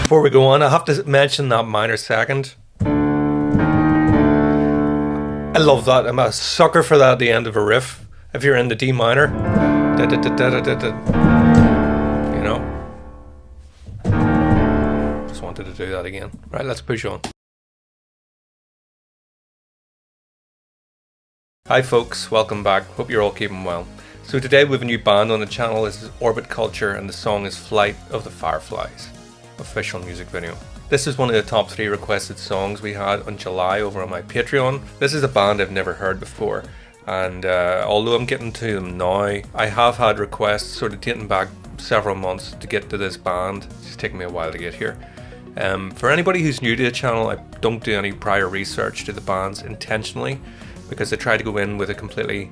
Before we go on, I have to mention that minor second. I love that. I'm a sucker for that at the end of a riff. If you're in the D minor, you know. Just wanted to do that again. Right, let's push on. Hi folks, welcome back. Hope you're all keeping well. So today we have a new band on the channel. This is Orbit Culture and the song is Flight of the Fireflies. Official music video. This is one of the top 3 requested songs we had on July over on my Patreon. This is a band I've never heard before, and although I'm getting to them now, I have had requests sort of dating back several months to get to this band. It's just taken me a while to get here. For anybody who's new to the channel, I don't do any prior research to the bands intentionally, because I try to go in with a completely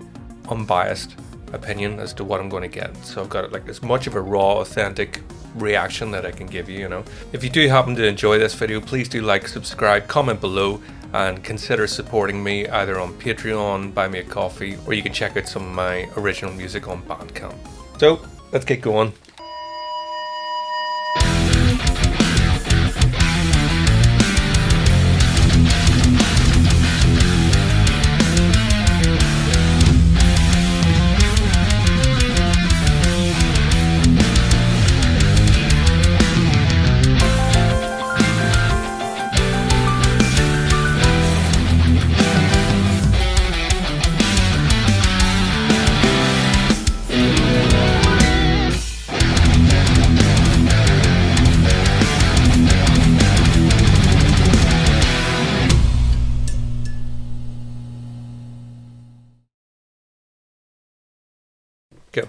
unbiased opinion as to what I'm going to get. So I've got like as much of a raw, authentic reaction that I can give you, you know. If you do happen to enjoy this video, please do like, subscribe, comment below, and consider supporting me either on Patreon, buy me a coffee, or you can check out some of my original music on Bandcamp. So let's get going. Go.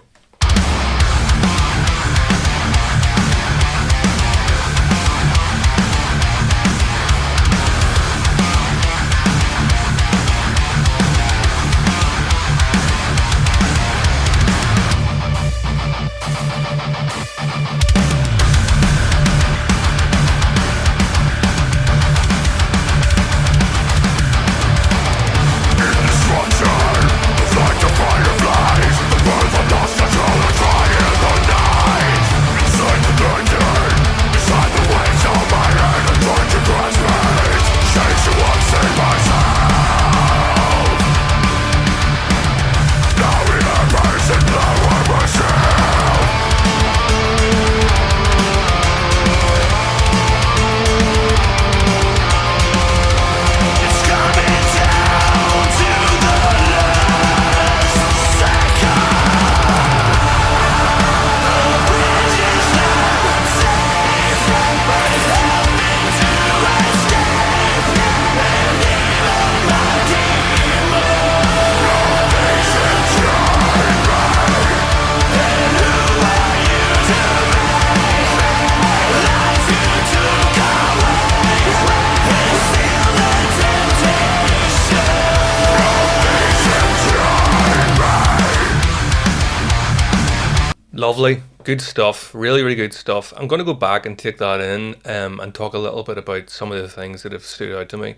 Lovely, good stuff, really good stuff. I'm going to go back and take that in and talk a little bit about some of the things that have stood out to me.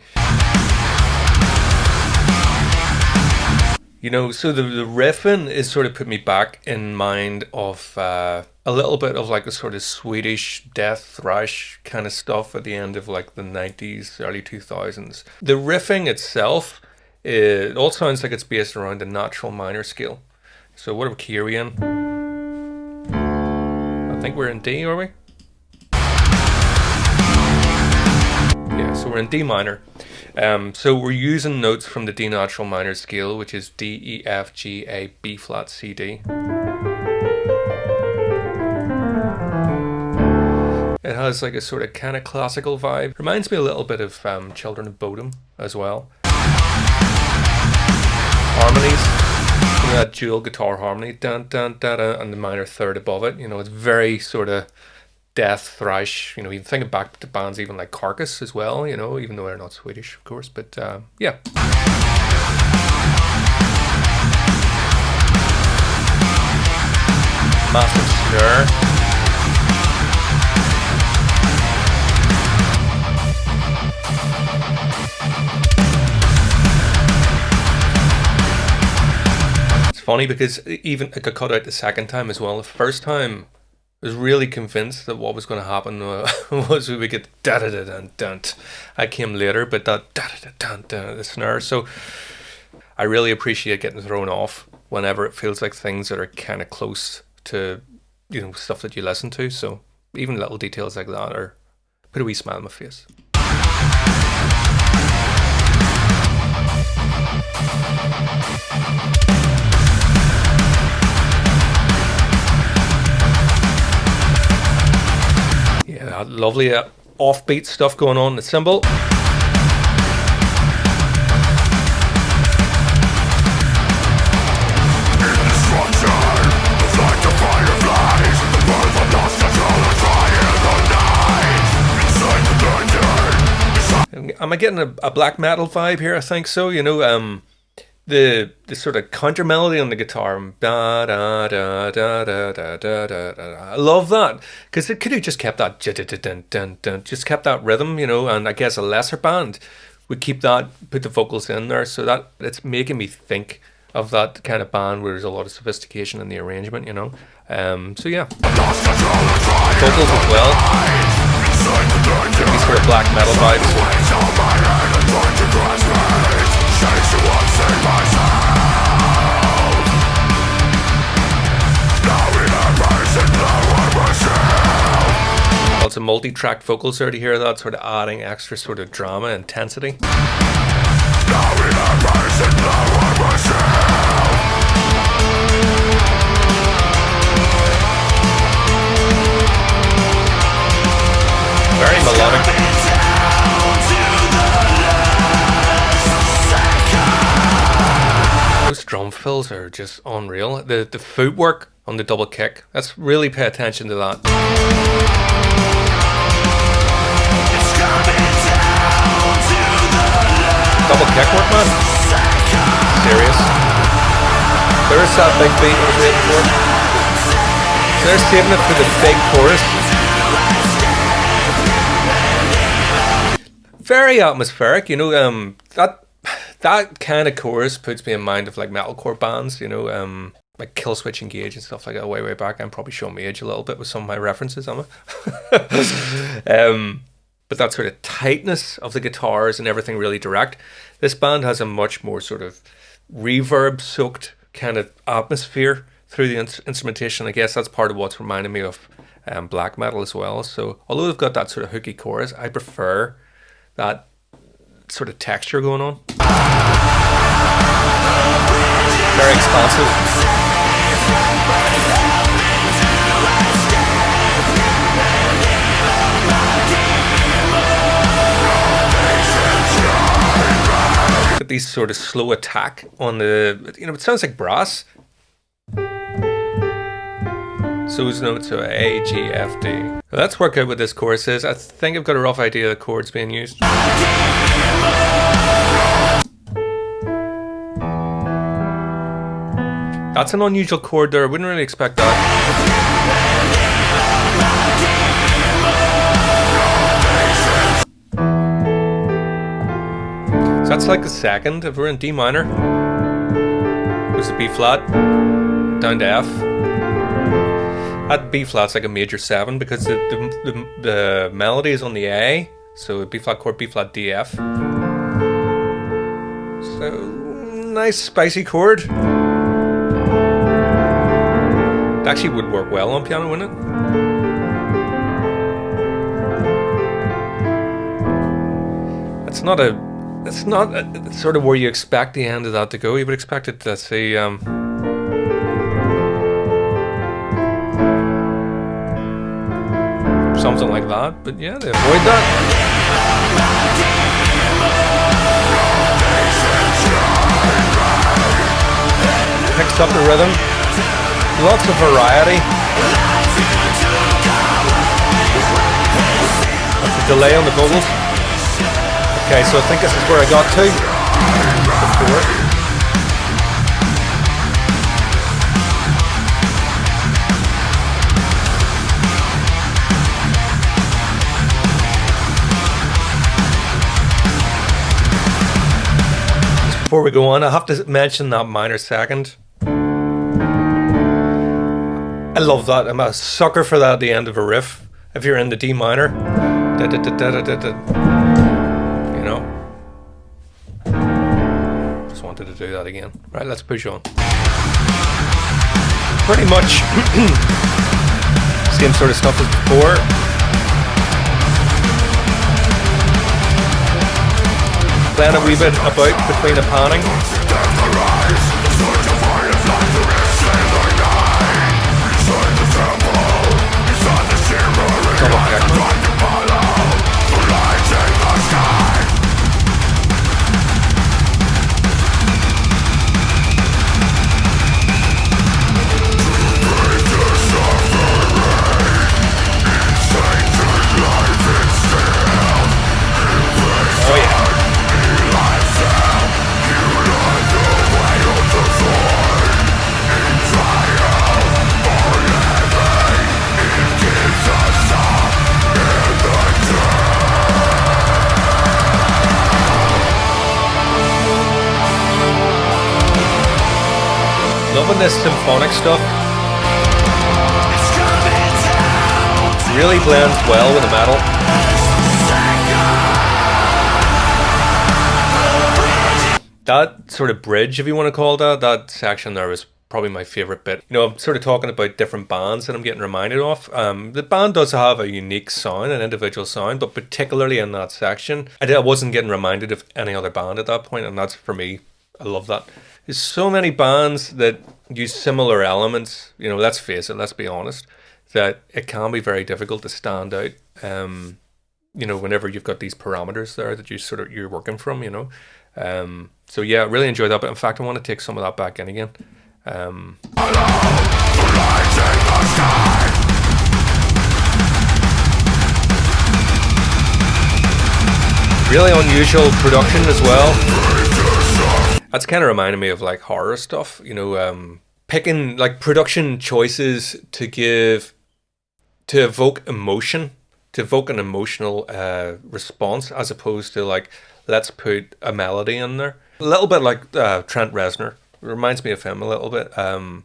You know, so the riffing is sort of put me back in mind of a little bit of like a sort of Swedish death thrash kind of stuff at the end of like the 90s, early 2000s. The riffing itself, it all sounds like it's based around a natural minor scale. So what key are we in? I think we're in D, are we? Yeah, so we're in D minor. So we're using notes from the D natural minor scale, which is D, E, F, G, A, B flat, C, D. It has like a sort of kind of classical vibe. Reminds me a little bit of Children of Bodom as well. Harmonies. You know, that dual guitar harmony, dun dun da da, and the minor third above it. You know, it's very sort of death thrash. You know, you think back to bands even like Carcass as well. You know, even though they're not Swedish, of course. But yeah. Massive snare. Funny because even I got cut out the second time as well. The first time was really convinced that what was going to happen was we would get da da da dun dun. I came later, but that da da da dun dun, the snare. So I really appreciate getting thrown off whenever it feels like things that are kind of close to, you know, stuff that you listen to. So even little details like that are put a wee smile on my face. Yeah, lovely offbeat stuff going on in the cymbal. Am I getting a black metal vibe here? I think so. You know, the sort of counter melody on the guitar, da da da da da da da da. I love that because it could have just kept that just kept that rhythm, you know. And I guess a lesser band would keep that, put the vocals in there, so that it's making me think of that kind of band where there's a lot of sophistication in the arrangement, you know. So yeah, vocals as well. These sort of black metal vibes. Lots of multi-track vocals there to hear that, sort of adding extra sort of drama, intensity. Very melodic. Those drum fills are just unreal. The footwork on the double kick, let's really pay attention to that. Double kick work, man. Serious. There's that big beat I was waiting for. So they're saving it for the big chorus. Very atmospheric, you know. That kind of chorus puts me in mind of like metalcore bands, you know, like Killswitch Engage and stuff like that way back. I'm probably showing my age a little bit with some of my references, am I? But that sort of tightness of the guitars and everything really direct. This band has a much more sort of reverb-soaked kind of atmosphere through the instrumentation. I guess that's part of what's reminding me of black metal as well. So although they've got that sort of hooky chorus, I prefer that sort of texture going on. Very expansive. These sort of slow attack on the, you know, it sounds like brass. So those notes are A, G, F, D. Let's work out what this chorus is. I think I've got a rough idea of the chords being used. That's an unusual chord there. I wouldn't really expect that. So that's like the second. If we're in D minor, goes to B flat, down to F. That B flat's like a major 7 because the melody is on the A, so B flat chord, B flat, D, F. So nice spicy chord. It actually would work well on piano, wouldn't it? It's not sort of where you expect the end of that to go. You would expect it to say something like that, but yeah, they avoid that. Picks up the rhythm. Lots of variety. That's the delay on the vocals. Okay, so I think this is where I got to before. Before we go on, I have to mention that minor second. I love that. I'm a sucker for that at the end of a riff. If you're in the D minor, you know. Just wanted to do that again. Right, let's push on. Pretty much same sort of stuff as before. Playing a wee bit about between the panning. Double kick. Oh yeah. Loving this symphonic stuff. Really blends well with the metal. That sort of bridge, if you want to call that section there was probably my favourite bit. You know, I'm sort of talking about different bands that I'm getting reminded of. The band does have a unique sound, an individual sound, but particularly in that section, I wasn't getting reminded of any other band at that point, and that's, for me, I love that. There's so many bands that use similar elements, you know, let's face it, let's be honest, that it can be very difficult to stand out, you know, whenever you've got these parameters there that you're working from, you know. So yeah, really enjoyed that, but in fact I want to take some of that back in again. Really unusual production as well. That's kind of reminding me of like horror stuff, you know, picking like production choices to evoke emotion, to evoke an emotional response, as opposed to like, let's put a melody in there. A little bit like Trent Reznor. It reminds me of him a little bit. And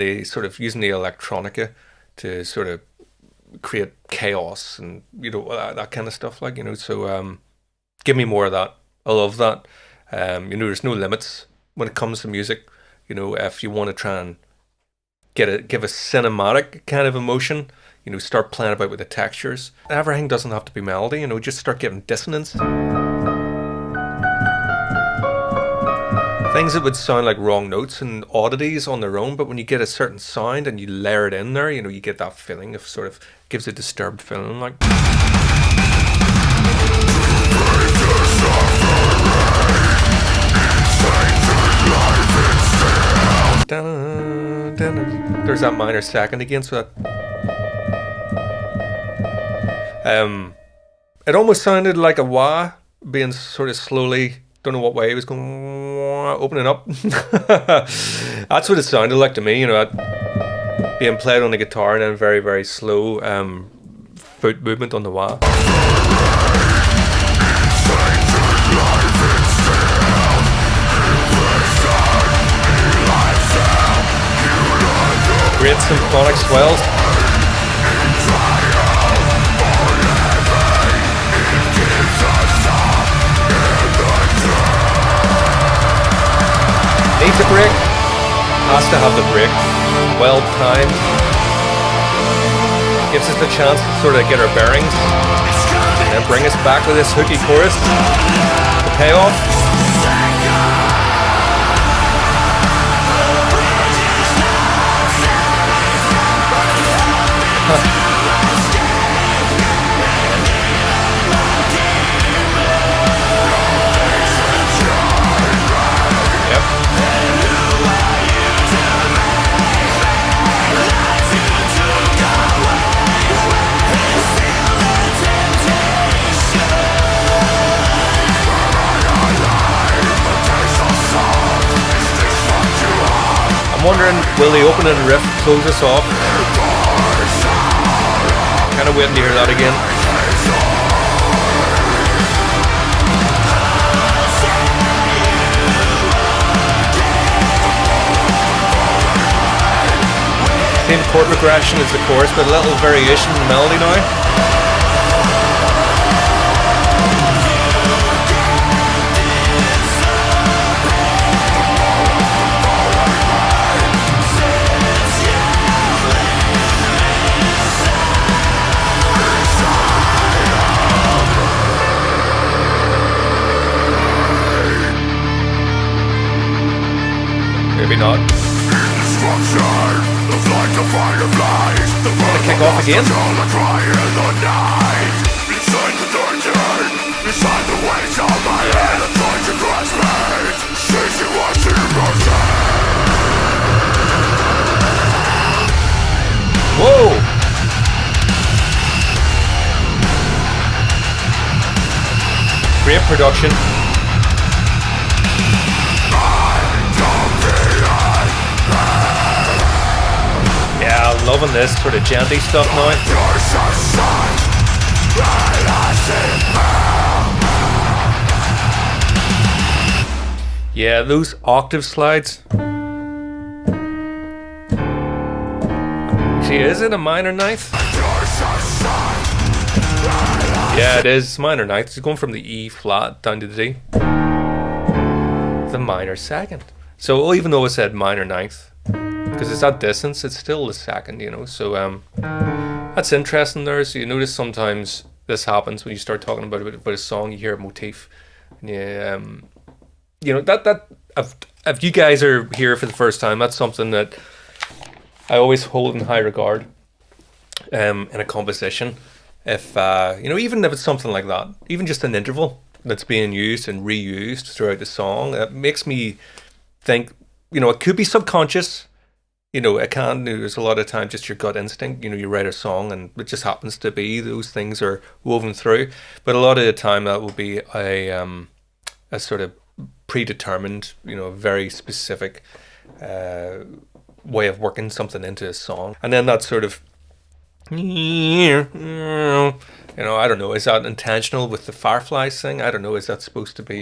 they sort of using the electronica to sort of create chaos and, you know, that kind of stuff, like, you know. So give me more of that. I love that. You know, there's no limits when it comes to music. You know, if you want to try and give a cinematic kind of emotion, you know, start playing about with the textures. Everything doesn't have to be melody, you know, just start giving dissonance. Things that would sound like wrong notes and oddities on their own, but when you get a certain sound and you layer it in there, you know, you get that feeling of sort of, gives a disturbed feeling, like. There's that minor second again, so that it almost sounded like a wah being sort of slowly, don't know what way it was going, opening up. That's what it sounded like to me, you know, being played on the guitar and then very, very slow foot movement on the wah. Great symphonic swells. Needs a break. Has to have the break. Well timed. Gives us the chance to sort of get our bearings and then bring us back with this hooky chorus. The payoff. I'm wondering, will the opening riff close us off? Kind of waiting to hear that again. Same chord progression as the chorus, but a little variation in the melody now. Maybe not. Gonna kick off again. Whoa! Great production. Yeah, I'm loving this sort of genty stuff now. Yeah, those octave slides. See, is it a minor ninth? Yeah, it is minor ninth. It's going from the E flat down to the D. The minor second. So even though it said minor ninth, because it's that distance, it's still the second, you know. So that's interesting there. So you notice sometimes this happens when you start talking about a song. You hear a motif, and you know that if you guys are here for the first time, that's something that I always hold in high regard in a composition. If you know, even if it's something like that, even just an interval that's being used and reused throughout the song, it makes me think. You know, it could be subconscious. You know, it can. There's a lot of times just your gut instinct. You know, you write a song and it just happens to be those things are woven through. But a lot of the time that will be a sort of predetermined, you know, very specific way of working something into a song. And then that sort of, you know, I don't know, is that intentional with the Fireflies thing? I don't know, is that supposed to be,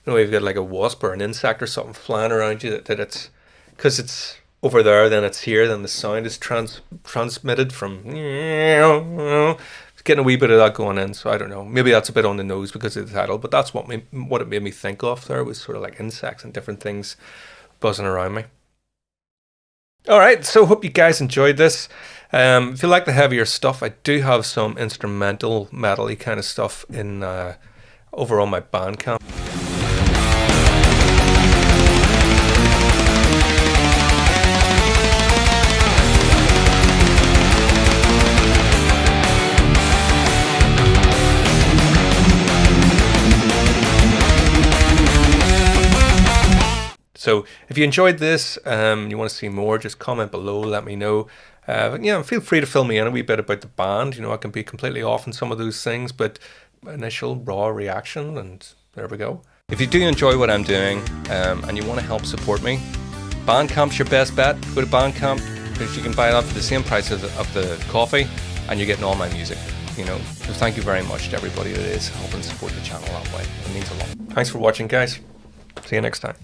you know, you've got like a wasp or an insect or something flying around you that it's, because it's over there, then it's here, then the sound is transmitted from, it's getting a wee bit of that going in. So I don't know, maybe that's a bit on the nose because of the title, but that's what it made me think of there, was sort of like insects and different things buzzing around me. Alright, so hope you guys enjoyed this. If you like the heavier stuff, I do have some instrumental metal-y kind of stuff in over on my Bandcamp. So if you enjoyed this, you want to see more, just comment below, let me know. Yeah, feel free to fill me in a wee bit about the band. You know, I can be completely off on some of those things, but initial raw reaction, and there we go. If you do enjoy what I'm doing and you want to help support me, Bandcamp's your best bet. Go to Bandcamp because you can buy that for the same price of the coffee, and you're getting all my music. You know, so thank you very much to everybody that is helping support the channel that way. It means a lot. Thanks for watching, guys. See you next time.